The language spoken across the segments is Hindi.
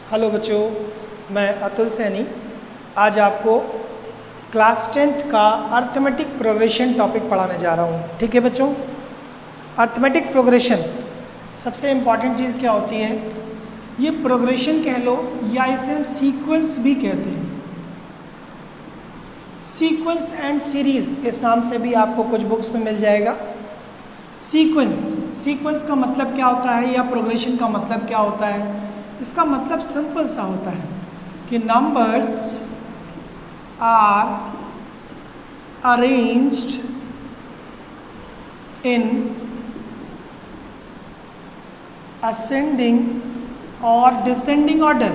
हेलो बच्चों, मैं अतुल सैनी आज आपको क्लास 10th का अर्थमेटिक प्रोग्रेशन टॉपिक पढ़ाने जा रहा हूँ। ठीक है बच्चों, अर्थमेटिक प्रोग्रेशन सबसे इम्पॉर्टेंट चीज़ क्या होती है? ये प्रोग्रेशन कह लो या इसे हम सीक्वेंस भी कहते हैं। सीक्वेंस एंड सीरीज इस नाम से भी आपको कुछ बुक्स में मिल जाएगा। सीक्वेंस का मतलब क्या होता है या प्रोग्रेशन का मतलब क्या होता है? इसका मतलब सिंपल सा होता है कि numbers are arranged in ascending और डिसेंडिंग ऑर्डर।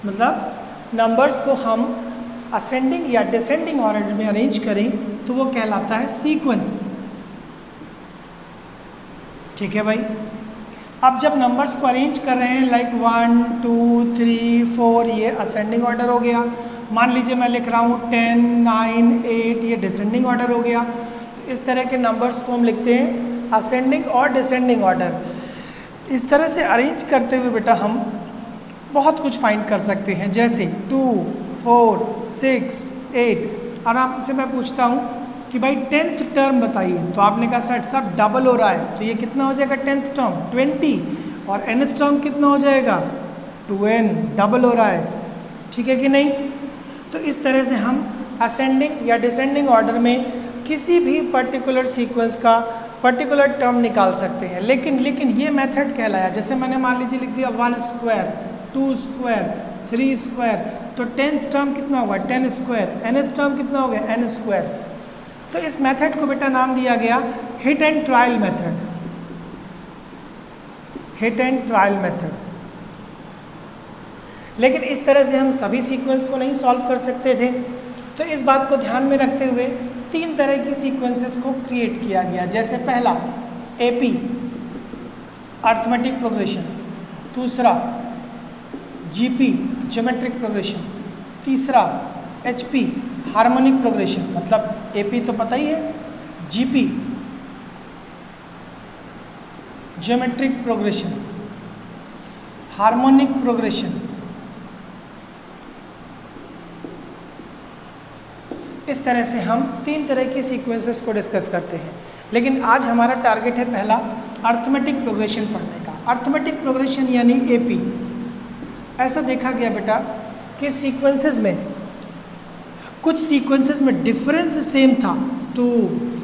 मतलब नंबर्स को हम असेंडिंग या डिसेंडिंग ऑर्डर में अरेंज करें तो वो कहलाता है सीक्वेंस। ठीक है भाई। अब जब नंबर्स को अरेंज कर रहे हैं लाइक 1 2 3 4, ये असेंडिंग ऑर्डर हो गया। मान लीजिए मैं लिख रहा हूँ 10 9 8, ये डिसेंडिंग ऑर्डर हो गया। तो इस तरह के नंबर्स को हम लिखते हैं असेंडिंग और डिसेंडिंग ऑर्डर। इस तरह से अरेंज करते हुए बेटा हम बहुत कुछ फाइंड कर सकते हैं, जैसे 2 4 6 8। और आपसे मैं पूछता हूँ कि भाई 10th टर्म बताइए, तो आपने कहा सर सब डबल हो रहा है, तो ये कितना हो जाएगा 10th टर्म 20, और nth टर्म कितना हो जाएगा 2n, डबल हो रहा है। ठीक है कि नहीं? तो इस तरह से हम असेंडिंग या डिसेंडिंग ऑर्डर में किसी भी पर्टिकुलर सीक्वेंस का पर्टिकुलर टर्म निकाल सकते हैं। लेकिन ये मेथड कहलाया, जैसे मैंने मान लीजिए लिख दिया 1 स्क्वायर 2 स्क्वायर 3 स्क्वायर, तो 10th टर्म कितना होगा 10 स्क्वायर, nth टर्म कितना हो गया n स्क्वायर। तो इस मेथड को बेटा नाम दिया गया hit and trial method. Hit and trial method. लेकिन इस तरह से हम सभी सीक्वेंस को नहीं सॉल्व कर सकते थे, तो इस बात को ध्यान में रखते हुए 3 तरह की सीक्वेंसेस को क्रिएट किया गया। जैसे पहला एपी अर्थमेटिक प्रोग्रेशन, दूसरा जीपी ज्योमेट्रिक प्रोग्रेशन, तीसरा एचपी हार्मोनिक प्रोग्रेशन। मतलब एपी तो पता ही है, GP geometric progression, harmonic progression. इस तरह से हम 3 तरह की सीक्वेंसेस को डिस्कस करते हैं। लेकिन आज हमारा टारगेट है पहला अर्थमेटिक प्रोग्रेशन पढ़ने का। अर्थमेटिक प्रोग्रेशन यानी एपी। ऐसा देखा गया बेटा कि सीक्वेंसेस में कुछ सीक्वेंसेस में डिफरेंस सेम था 2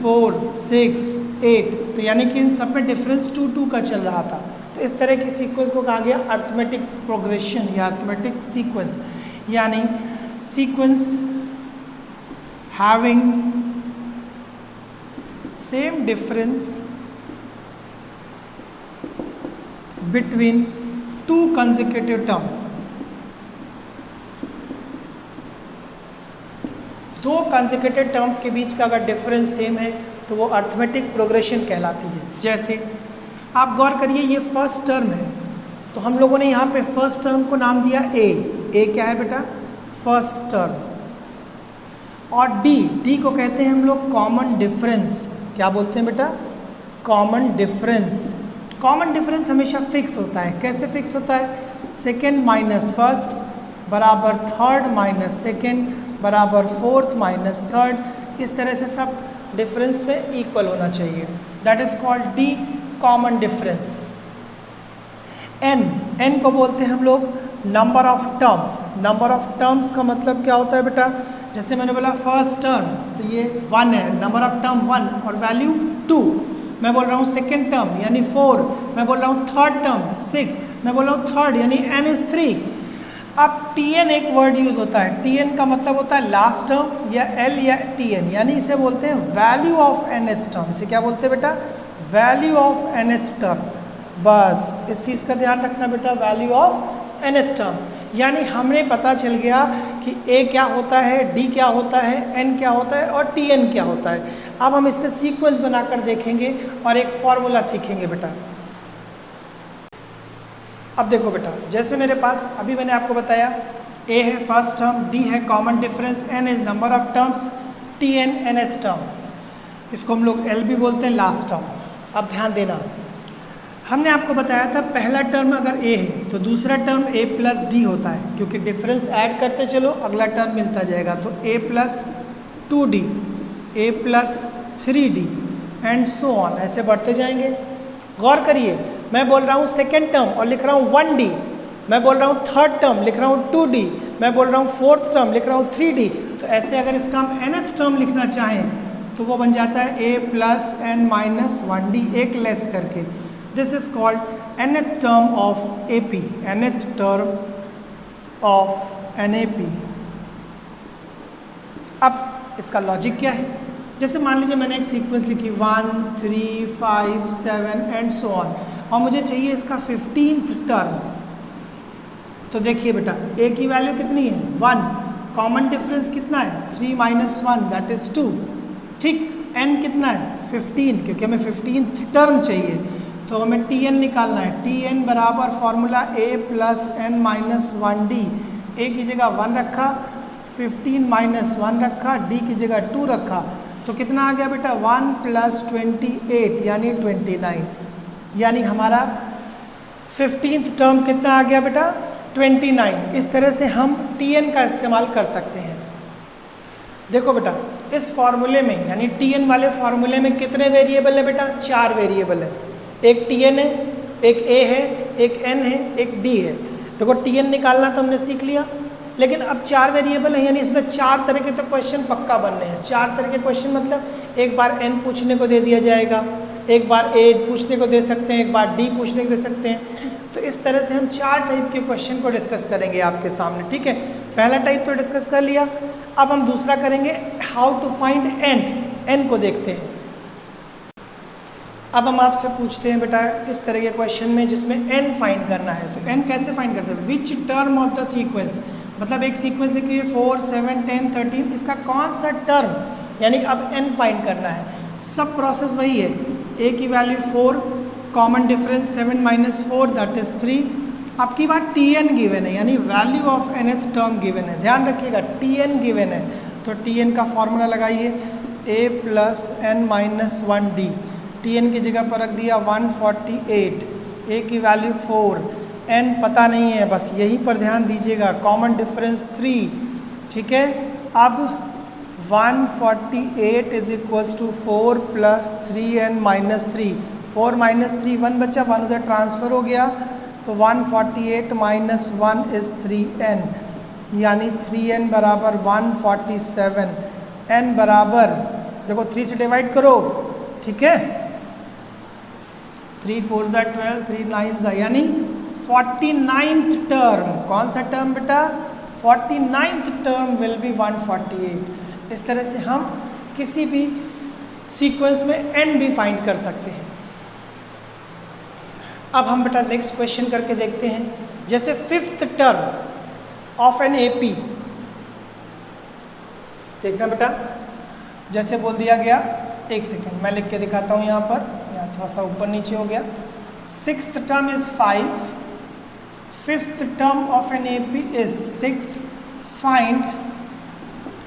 4 6 8, तो यानी कि इन सब में डिफरेंस 2 2 का चल रहा था। तो इस तरह की सीक्वेंस को कहा गया अर्थमेटिक प्रोग्रेशन या अर्थमेटिक सीक्वेंस, यानी sequence having same difference between 2 consecutive term. 2 consecutive terms के बीच का अगर डिफरेंस सेम है तो वो अर्थमेटिक प्रोग्रेशन कहलाती है। जैसे आप गौर करिए, ये फर्स्ट टर्म है, तो हम लोगों ने यहाँ पे फर्स्ट टर्म को नाम दिया ए क्या है बेटा? First term. और डी को कहते हैं हम लोग कॉमन डिफरेंस। क्या बोलते हैं बेटा? Common difference. कॉमन डिफरेंस हमेशा फिक्स होता है। कैसे फिक्स होता है? सेकेंड माइनस फर्स्ट बराबर थर्ड माइनस सेकेंड बराबर फोर्थ माइनस थर्ड। इस तरह से सब डिफरेंस में इक्वल होना चाहिए। That is called D, common difference. N को बोलते हैं हम लोग number of terms. Number of terms का मतलब क्या होता है बेटा? जैसे मैंने बोला फर्स्ट टर्म, तो ये 1 है, नंबर ऑफ टर्म 1 और वैल्यू 2। मैं बोल रहा हूँ सेकेंड टर्म यानी 4, मैं बोल रहा हूँ थर्ड टर्म 6, मैं बोल रहा हूँ थर्ड यानी n इज 3। अब tn एक वर्ड यूज होता है। tn का मतलब होता है लास्ट टर्म या l या tn, यानी इसे बोलते हैं वैल्यू ऑफ nth टर्म। इसे क्या बोलते हैं बेटा? Value of nth term. बस इस चीज़ का ध्यान रखना बेटा, वैल्यू ऑफ nth टर्म। यानी हमें पता चल गया कि a क्या होता है, d क्या होता है, n क्या होता है और tn क्या होता है। अब हम इससे सीक्वेंस बनाकर देखेंगे और एक फॉर्मूला सीखेंगे बेटा। अब देखो बेटा, जैसे मेरे पास अभी मैंने आपको बताया a है फर्स्ट टर्म, d है common difference, n is number of terms, tn nth term. इसको हम लोग l भी बोलते हैं लास्ट टर्म। अब ध्यान देना, हमने आपको बताया था पहला टर्म अगर ए है तो दूसरा टर्म ए प्लस डी होता है, क्योंकि डिफरेंस ऐड करते चलो अगला टर्म मिलता जाएगा। तो A plus 2d, A plus 3d and so on, ऐसे बढ़ते जाएंगे। गौर करिए, मैं बोल रहा हूँ सेकेंड टर्म और लिख रहा हूँ 1d, मैं बोल रहा हूँ थर्ड टर्म लिख रहा हूँ 2d, मैं बोल रहा हूँ फोर्थ टर्म लिख रहा हूँ 3d। तो ऐसे अगर इसका हम nth टर्म लिखना चाहें तो वो बन जाता है a plus n minus 1d, एक लेस करके। This is called nth term of AP, nth term of NAP। अब इसका लॉजिक क्या है? जैसे मान लीजिए मैंने एक सीक्वेंस लिखी 1 3 5 7 एंड सो ऑन, और मुझे चाहिए इसका 15th टर्म। तो देखिए बेटा, a की वैल्यू कितनी है 1, कॉमन डिफरेंस कितना है 3 माइनस 1 दैट इज 2, ठीक। n कितना है 15, क्योंकि हमें 15th टर्म चाहिए तो हमें tn निकालना है। tn बराबर formula a plus n minus 1d, a की जगह 1 रखा, 15 माइनस 1 रखा, d की जगह 2 रखा, तो कितना आ गया बेटा 1 प्लस 28 यानी 29, यानी हमारा 15th टर्म कितना आ गया बेटा 29। इस तरह से हम tn का इस्तेमाल कर सकते हैं। देखो बेटा, इस फॉर्मूले में यानी tn वाले फॉर्मूले में कितने वेरिएबल है बेटा? 4 वेरिएबल है। एक tn है, एक a है, एक n है, एक d है। देखो tn निकालना तो हमने सीख लिया, लेकिन अब 4 वेरिएबल है, यानी इसमें 4 तरह के तो क्वेश्चन पक्का बन रहे हैं। 4 तरह के क्वेश्चन मतलब एक बार n पूछने को दे दिया जाएगा, एक बार a पूछने को दे सकते हैं, एक बार d पूछने को दे सकते हैं। तो इस तरह से हम 4 टाइप के क्वेश्चन को डिस्कस करेंगे आपके सामने, ठीक है। पहला टाइप तो डिस्कस कर लिया, अब हम दूसरा करेंगे हाउ टू फाइंड n को देखते हैं। अब हम आपसे पूछते हैं बेटा इस तरह के क्वेश्चन में जिसमें n फाइंड करना है, तो n कैसे फाइंड करते हैं? Which term of the sequence, मतलब एक सीक्वेंस देखिए 4 7 10 13, इसका कौन सा टर्म, यानी अब n फाइंड करना है। सब प्रोसेस वही है, a की value 4, common difference 7 minus 4 that is 3। आपकी बात tn गिवन है, यानी value of nth term given है। ध्यान रखिएगा tn गिवन है, तो tn का फॉर्मूला लगाइए a plus n minus 1d, tn की जगह पर रख दिया 148, a की वैल्यू 4, n पता नहीं है, बस यहीं पर ध्यान दीजिएगा, कॉमन डिफरेंस 3, ठीक है। अब 148 is equals to 4 plus 3n minus 3, 4 minus 3 1 बचा, 1 उधर ट्रांसफ़र हो गया, तो 148 माइनस 1 इज़ 3n, यानी 3n बराबर 147, n बराबर देखो 3 से डिवाइड करो, ठीक है, 3 4 ज़ा 12, 3 9 ज़ा, यानी 49th टर्म। कौन सा टर्म बेटा? 49th term will be 148। इस तरह से हम किसी भी सीक्वेंस में n भी फाइंड कर सकते हैं। अब हम बेटा नेक्स्ट क्वेश्चन करके देखते हैं। जैसे 5th term of an AP, देखना बेटा, जैसे बोल दिया गया, एक सेकेंड मैं लिख के दिखाता हूँ यहाँ पर, यहाँ थोड़ा सा ऊपर नीचे हो गया। 6th term is 5, 5th term of an AP is 6, find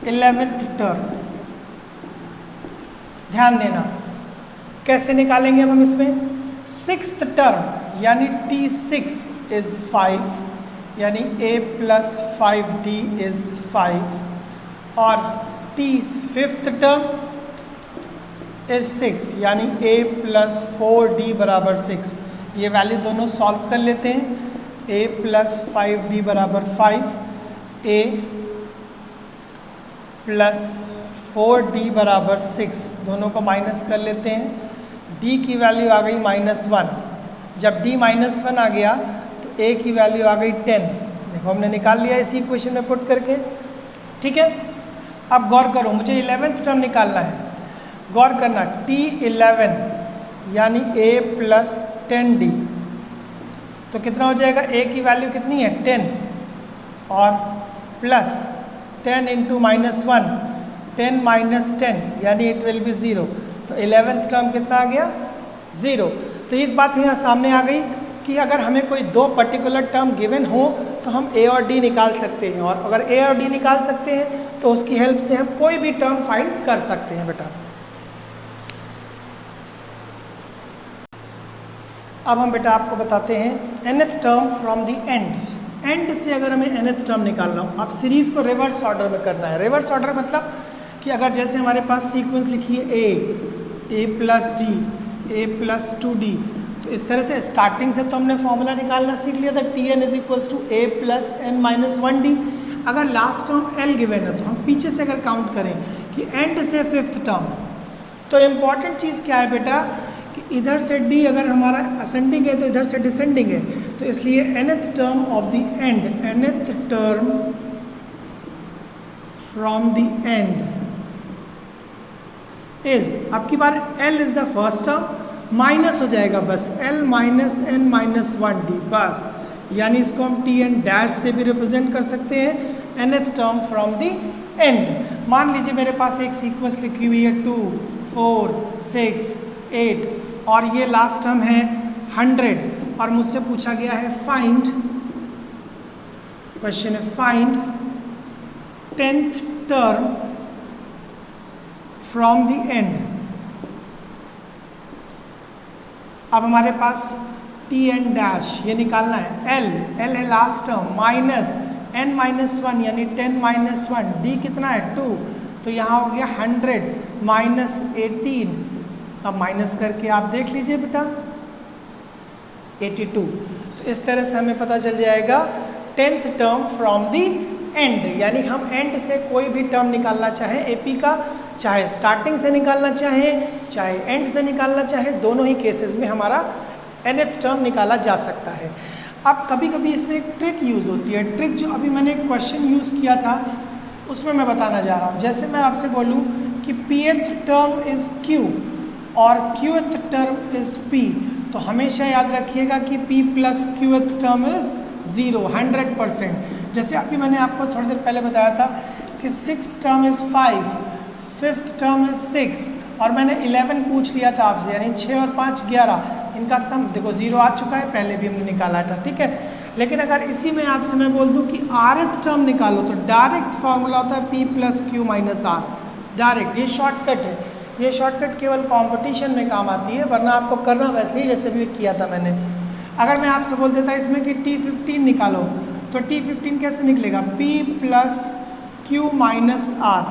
11th term. ध्यान देना, कैसे निकालेंगे हम इसमें? 6th टर्म यानी T6 इज 5, यानी a प्लस 5d इज 5, और T5th टर्म इज 6, यानी a प्लस 4d बराबर 6। ये वैल्यू दोनों सॉल्व कर लेते हैं। a प्लस 5d बराबर 5, a प्लस 4d बराबर 6, दोनों को माइनस कर लेते हैं। d की वैल्यू आ गई -1, जब d -1 आ गया तो a की वैल्यू आ गई 10। देखो हमने निकाल लिया इसी इक्वेशन में पुट करके, ठीक है। अब गौर करो, मुझे 11th टर्म निकालना है। गौर करना, T11 यानी a प्लस 10d, तो कितना हो जाएगा? a की वैल्यू कितनी है 10, और प्लस 10 इंटू -1, 10 माइनस 10, यानी इट विल बी 0। तो 11th टर्म कितना आ गया? 0। तो एक बात यहाँ सामने आ गई कि अगर हमें कोई दो पर्टिकुलर टर्म गिवन हो तो हम a और d निकाल सकते हैं, और अगर a और d निकाल सकते हैं तो उसकी हेल्प से हम कोई भी टर्म फाइंड कर सकते हैं बेटा। अब हम बेटा आपको बताते हैं nth term from the end से अगर हमें nth टर्म निकालना हो, अब सीरीज को रिवर्स ऑर्डर में करना है। रिवर्स ऑर्डर मतलब कि अगर जैसे हमारे पास सीक्वेंस लिखी है ए प्लस डी, ए प्लस 2d, तो इस तरह से स्टार्टिंग से तो हमने फॉर्मूला निकालना सीख लिया था Tn is equals to a plus n minus 1d। अगर लास्ट टर्म L गिवन है तो हम पीछे से अगर काउंट करें कि एंड से फिफ्थ टर्म, तो इम्पॉर्टेंट चीज़ क्या है बेटा कि इधर से D अगर हमारा असेंडिंग है तो इधर से डिसेंडिंग है, तो इसलिए nth term of the end, nth term from the end is, अब की बार L is the first term, minus हो जाएगा बस L minus N minus 1d बस, यानी इसको हम Tn डैश से भी रिप्रेजेंट कर सकते हैं nth term from the end. मान लीजिए मेरे पास एक सीक्वेंस लिखी हुई है 2, 4, 6, 8 और ये लास्ट टर्म है 100 और मुझसे पूछा गया है फाइंड, क्वेश्चन है find 10th term from the end. अब हमारे पास Tn डैश ये निकालना है, L है last term minus n minus 1 यानी 10 माइनस 1, D कितना है 2, तो यहाँ हो गया 100 माइनस 18, अब माइनस करके आप देख लीजिए बेटा 82। तो इस तरह से हमें पता चल जाएगा 10th term from the and, यानी हम एंड से कोई भी टर्म निकालना चाहें एपी का, चाहे स्टार्टिंग से निकालना चाहें चाहे एंड से निकालना चाहें, दोनों ही केसेस में हमारा nth टर्म निकाला जा सकता है। अब कभी कभी इसमें एक ट्रिक यूज़ होती है, ट्रिक जो अभी मैंने एक क्वेश्चन यूज़ किया था उसमें मैं बताना जा रहा हूँ। जैसे मैं आपसे बोलूँ कि pth टर्म इज़ q और qth टर्म इज़ p, तो हमेशा याद रखिएगा कि p plus qth term is 0 100%। जैसे अभी मैंने आपको थोड़ी देर पहले बताया था कि 6th term is 5, 5th term is 6 और मैंने 11 पूछ लिया था आपसे, यानी 6 और 5 11, इनका सम देखो 0 आ चुका है, पहले भी हमने निकाला था, ठीक है। लेकिन अगर इसी में आपसे मैं बोल दूं कि rth टर्म निकालो तो डायरेक्ट फॉर्मूला होता है p plus Q minus r, direct, ये शॉर्टकट है। ये शॉर्टकट केवल कंपटीशन में काम आती है, वरना आपको करना वैसे ही जैसे भी किया था मैंने। अगर मैं आपसे बोल देता इसमें कि T15 निकालो तो T15 कैसे निकलेगा, p plus Q minus r,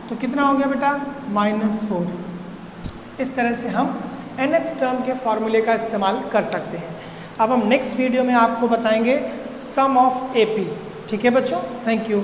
तो कितना हो गया बेटा -4। इस तरह से हम nth टर्म के फॉर्मूले का इस्तेमाल कर सकते हैं। अब हम नेक्स्ट वीडियो में आपको बताएंगे सम ऑफ एपी, ठीक है बच्चों, थैंक यू।